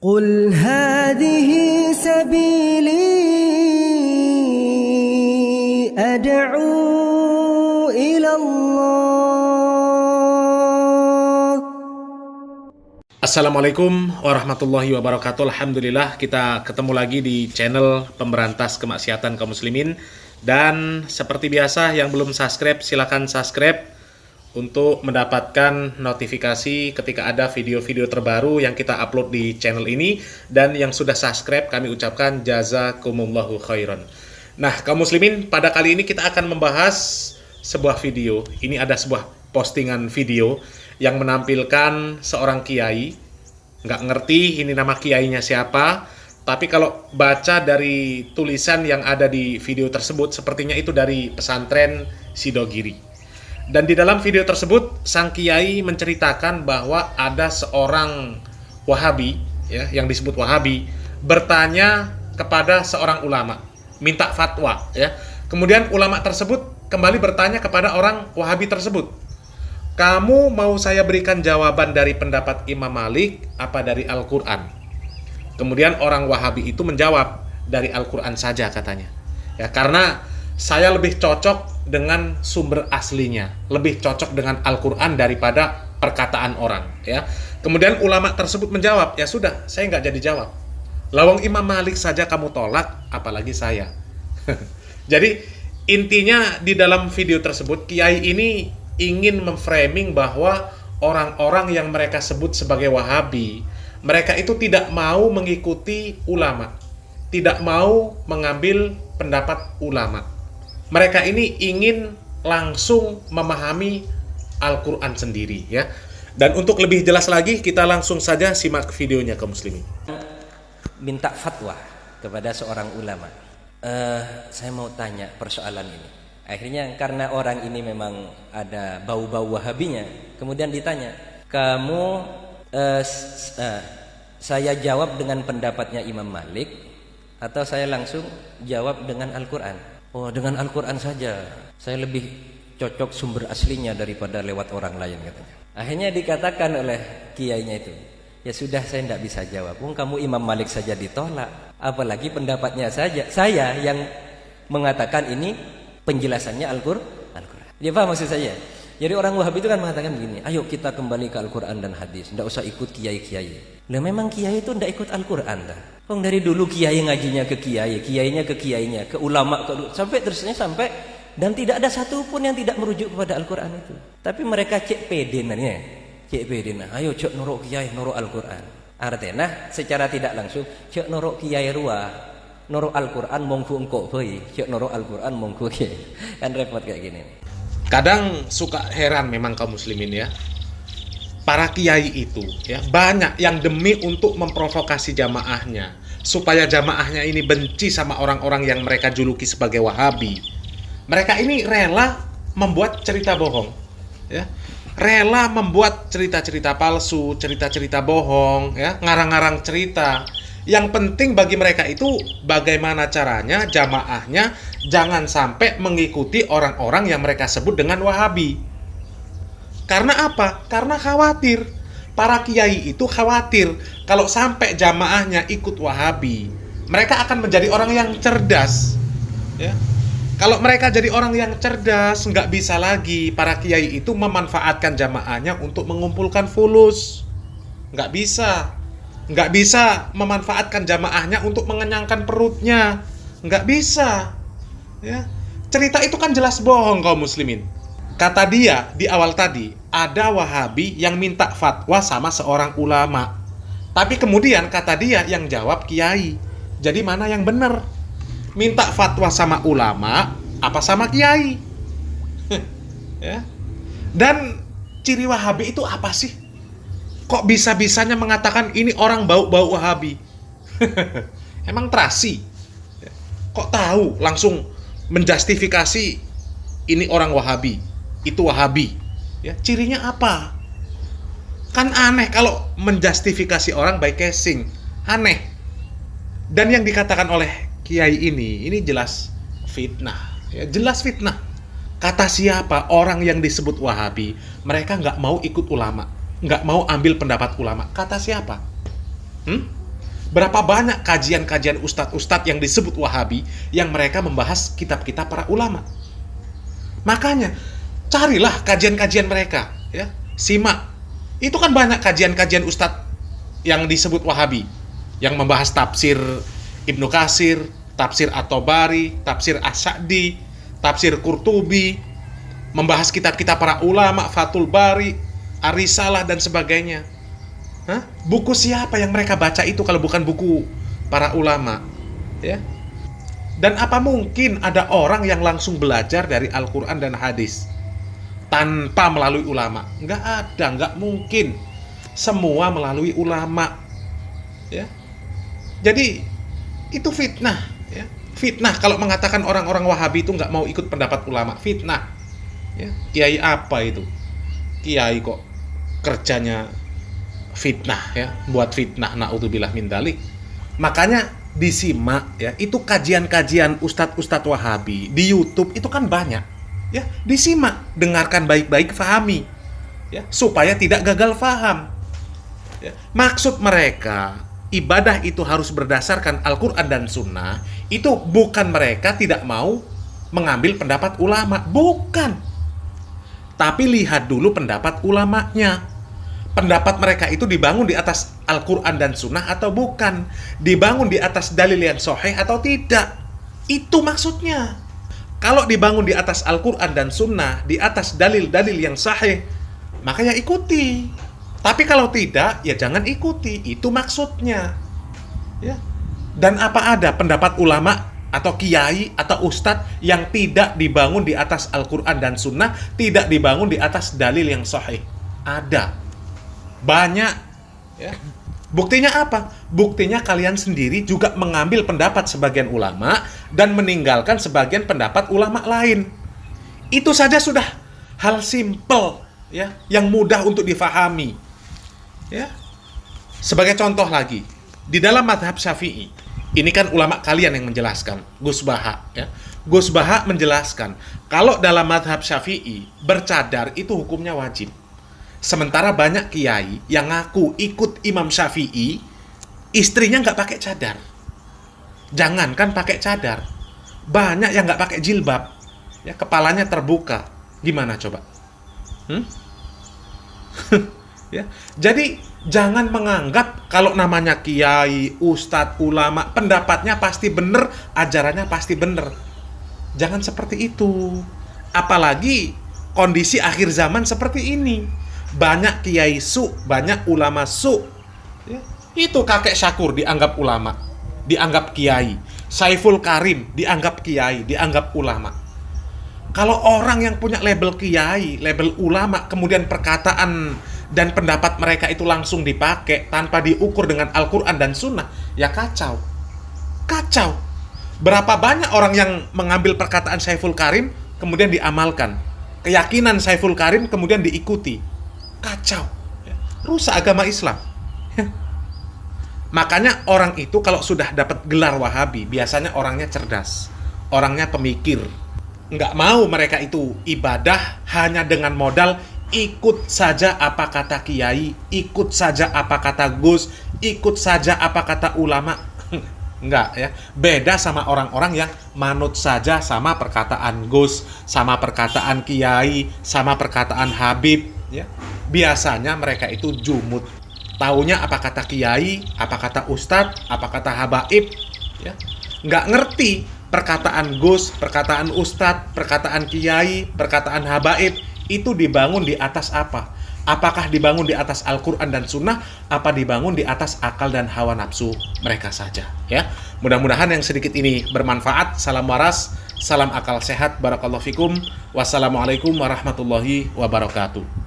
قل هذه سبيلي أدعو إلى الله. Assalamualaikum warahmatullahi wabarakatuh. Alhamdulillah kita ketemu lagi di channel pemberantas kemaksiatan kaum muslimin. Dan seperti biasa yang belum subscribe silakan subscribe untuk mendapatkan notifikasi ketika ada video-video terbaru yang kita upload di channel ini. Dan yang sudah subscribe kami ucapkan jazakumullahu khairan. Nah kaum muslimin, pada kali ini kita akan membahas sebuah video. Ini ada sebuah postingan video yang menampilkan seorang kiai. Nggak ngerti ini nama kiainya siapa, tapi kalau baca dari tulisan yang ada di video tersebut, sepertinya itu dari pesantren Sidogiri. Dan di dalam video tersebut, sang kiai menceritakan bahwa ada seorang Wahabi, ya, yang disebut Wahabi, bertanya kepada seorang ulama, minta fatwa, ya. Kemudian ulama tersebut kembali bertanya kepada orang Wahabi tersebut, kamu mau saya berikan jawaban dari pendapat Imam Malik apa dari Al-Quran? Kemudian orang Wahabi itu menjawab, dari Al-Quran saja katanya. Ya, karena saya lebih cocok dengan sumber aslinya, lebih cocok dengan Al-Quran daripada perkataan orang. Ya. Kemudian ulama tersebut menjawab, ya sudah, saya nggak jadi jawab. Lawang Imam Malik saja kamu tolak, apalagi saya. Jadi intinya di dalam video tersebut, kiai ini ingin memframing bahwa orang-orang yang mereka sebut sebagai Wahabi, mereka itu tidak mau mengikuti ulama, tidak mau mengambil pendapat ulama. Mereka ini ingin langsung memahami Al-Quran sendiri, ya. Dan untuk lebih jelas lagi, kita langsung saja simak videonya kaum muslimin. Minta fatwa kepada seorang ulama. Saya mau tanya persoalan ini. Akhirnya karena orang ini memang ada bau-bau Wahabinya, kemudian ditanya, kamu saya jawab dengan pendapatnya Imam Malik atau saya langsung jawab dengan Al-Quran? Oh, dengan Al-Quran saja, saya lebih cocok sumber aslinya daripada lewat orang lain, katanya. Akhirnya dikatakan oleh kiainya itu, ya sudah, saya tidak bisa jawab. Kamu Imam Malik saja ditolak, apalagi pendapatnya saja. Saya yang mengatakan ini penjelasannya Al-Quran. Dia paham maksud saya? Jadi orang Wahabi itu kan mengatakan begini, ayo kita kembali ke Al-Quran dan hadis, tidak usah ikut kiai-kiai. Lah memang kiai itu tidak ikut Al-Quran dah. Dari dulu kiai ngajinya ke kiai, kiainya ke kiainya, ke ulama, sampai terusnya sampai, dan tidak ada satupun yang tidak merujuk kepada Al-Quran itu. Tapi mereka cek pede nanya, cek pede nah, ayo cek norok kiai, norok Al-Quran. Artinya secara tidak langsung cek norok kiai ruah, norok Al-Quran mongku engkau boy, cek norok Al-Quran mongku kiai. Kan repot kayak gini. Kadang suka heran memang kaum muslimin, ya. Para kiai itu, ya, banyak yang demi untuk memprovokasi jamaahnya, supaya jamaahnya ini benci sama orang-orang yang mereka juluki sebagai Wahabi. Mereka ini rela membuat cerita bohong, ya. Rela membuat cerita-cerita palsu, cerita-cerita bohong, ya, ngarang-ngarang cerita. Yang penting bagi mereka itu bagaimana caranya jamaahnya jangan sampai mengikuti orang-orang yang mereka sebut dengan Wahabi. Karena apa? Karena khawatir. Para kiai itu khawatir kalau sampai jamaahnya ikut Wahabi, mereka akan menjadi orang yang cerdas, ya. Kalau mereka jadi orang yang cerdas, nggak bisa lagi para kiai itu memanfaatkan jamaahnya untuk mengumpulkan fulus. Nggak bisa memanfaatkan jamaahnya untuk mengenyangkan perutnya. Nggak bisa, ya. Cerita itu kan jelas bohong kaum muslimin. Kata dia di awal tadi, ada Wahabi yang minta fatwa sama seorang ulama. Tapi kemudian kata dia yang jawab kiai. Jadi mana yang benar? Minta fatwa sama ulama apa sama kiai? Ya. Dan ciri Wahabi itu apa sih? Kok bisa-bisanya mengatakan ini orang bau-bau Wahabi? Emang terasi? Kok tahu langsung menjustifikasi ini orang Wahabi, itu Wahabi? Ya, cirinya apa? Kan aneh kalau menjustifikasi orang by casing. Aneh. Dan yang dikatakan oleh kiai ini jelas fitnah. Ya, jelas fitnah. Kata siapa orang yang disebut Wahabi? Mereka nggak mau ikut ulama, nggak mau ambil pendapat ulama. Kata siapa? Berapa banyak kajian-kajian ustadz-ustadz yang disebut Wahabi yang mereka membahas kitab-kitab para ulama. Makanya carilah kajian-kajian mereka, ya. Simak. Itu kan banyak kajian-kajian ustadz yang disebut Wahabi yang membahas tafsir Ibnu Katsir, tafsir At-Tabari, tafsir As-Sa'di, tafsir Qurtubi, membahas kitab-kitab para ulama, Fathul Bari, Ar-Risalah dan sebagainya. Hah? Buku siapa yang mereka baca itu kalau bukan buku para ulama? Ya. Dan apa mungkin ada orang yang langsung belajar dari Al-Quran dan hadis tanpa melalui ulama? Nggak ada, nggak mungkin. Semua melalui ulama. Ya. Jadi itu fitnah. Ya. Fitnah kalau mengatakan orang-orang Wahabi itu nggak mau ikut pendapat ulama. Fitnah. Ya. Kiai apa itu? Kiai kok kerjanya fitnah, ya, buat fitnah, naudzubillah min dzalik. Makanya disimak, ya, itu kajian-kajian ustadz-ustadz Wahabi di YouTube itu kan banyak, ya, disimak, dengarkan baik-baik, fahami, ya, supaya tidak gagal faham. Ya. Maksud mereka ibadah itu harus berdasarkan Al-Quran dan Sunnah, itu bukan mereka tidak mau mengambil pendapat ulama, bukan. Tapi lihat dulu pendapat ulamanya. Pendapat mereka itu dibangun di atas Al-Quran dan Sunnah atau bukan? Dibangun di atas dalil yang sahih atau tidak? Itu maksudnya. Kalau dibangun di atas Al-Quran dan Sunnah, di atas dalil-dalil yang sahih, maka ya ikuti. Tapi kalau tidak, ya jangan ikuti. Itu maksudnya. Ya. Dan apa ada pendapat ulama atau kiai atau ustadz yang tidak dibangun di atas Al-Quran dan Sunnah, tidak dibangun di atas dalil yang sahih? Ada. Banyak, ya. Buktinya apa? Buktinya kalian sendiri juga mengambil pendapat sebagian ulama dan meninggalkan sebagian pendapat ulama lain. Itu saja sudah hal simple, ya, yang mudah untuk difahami. Ya. Sebagai contoh lagi, di dalam mazhab Syafi'i, ini kan ulama kalian yang menjelaskan, Gus Baha, ya. Gus Baha menjelaskan, kalau dalam mazhab Syafi'i bercadar itu hukumnya wajib. Sementara banyak kiai yang ngaku ikut Imam Syafi'i, istrinya nggak pakai cadar. Jangankan pakai cadar, banyak yang nggak pakai jilbab, ya, kepalanya terbuka. Gimana coba? Ya, jadi jangan menganggap kalau namanya kiai, ustadz, ulama, pendapatnya pasti benar, ajarannya pasti benar. Jangan seperti itu. Apalagi kondisi akhir zaman seperti ini. Banyak kiai su, banyak ulama su, ya. Itu kakek Syakur dianggap ulama, dianggap kiai. Saiful Karim dianggap kiai, dianggap ulama. Kalau orang yang punya label kiai, label ulama, kemudian perkataan dan pendapat mereka itu langsung dipakai tanpa diukur dengan Al-Quran dan Sunnah, ya kacau. Kacau. Berapa banyak orang yang mengambil perkataan Saiful Karim kemudian diamalkan, keyakinan Saiful Karim kemudian diikuti. Kacau, rusak agama Islam. Makanya orang itu kalau sudah dapat gelar Wahabi, biasanya orangnya cerdas, orangnya pemikir. Nggak mau mereka itu ibadah hanya dengan modal ikut saja apa kata kiai, ikut saja apa kata Gus, ikut saja apa kata ulama. Enggak, ya. Beda sama orang-orang yang manut saja sama perkataan Gus, sama perkataan kiai, sama perkataan Habib, ya. Biasanya mereka itu jumud. Taunya apa kata kiai, apa kata ustadz, apa kata habaib, ya. Nggak ngerti perkataan Gus, perkataan ustadz, perkataan kiai, perkataan habaib itu dibangun di atas apa? Apakah dibangun di atas Al-Quran dan Sunnah, apa dibangun di atas akal dan hawa nafsu mereka saja, ya. Mudah-mudahan yang sedikit ini bermanfaat. Salam waras, salam akal sehat, barakallahu fikum. Wassalamualaikum warahmatullahi wabarakatuh.